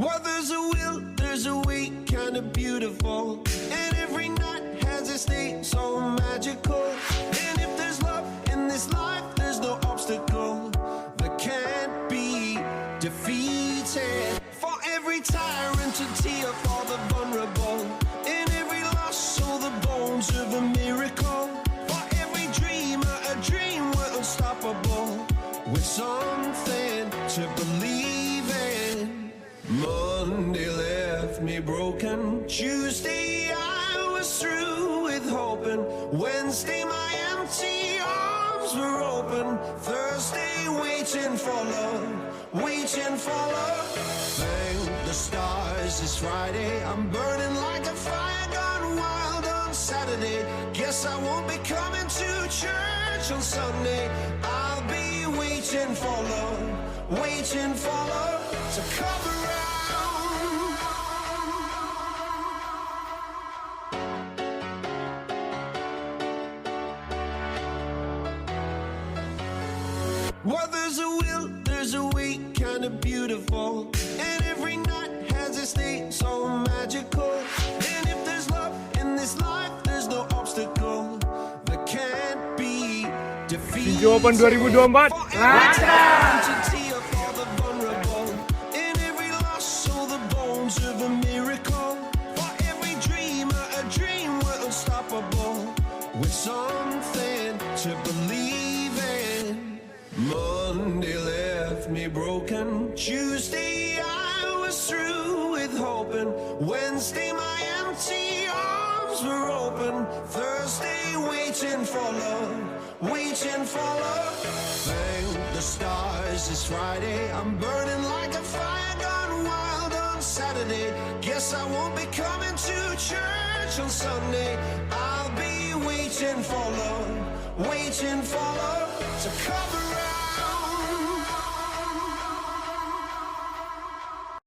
Well, there's a will, there's a way, kinda beautiful. And every night has its day, so magical. And if there's love in this life, there's no obstacle that can't be defeated. For every tyrant to tear for the vulnerable. In every loss, so the bones of a miracle. For every dreamer, a dream we're unstoppable. With something to believe in. Monday left me broken. Tuesday I was through with hoping. Wednesday my empty arms were open. Thursday waiting for love, waiting for love. Thank the stars it's Friday. I'm burning like a fire gone wild on Saturday. Guess I won't be coming to church on Sunday. I'll be waiting for love, waiting for love to come around. Well, there's a will, there's a way, kinda beautiful. And every night has its day, so magical. And if there's love in this life, there's no obstacle that can't be defeated. Hsinchu Open 2024. In every loss, so the bones of a miracle. For every dreamer, a dream we're unstoppable. With something to believe in. Monday left me broken. Tuesday I was through with hoping. Wednesday my empty arms were open. Thursday waiting for love, waiting for love. Thank the stars it's Friday. I'm burning like a fire gone wild on Saturday. Guess I won't be coming to church on Sunday. I'll be waiting for love, waiting for love to cover.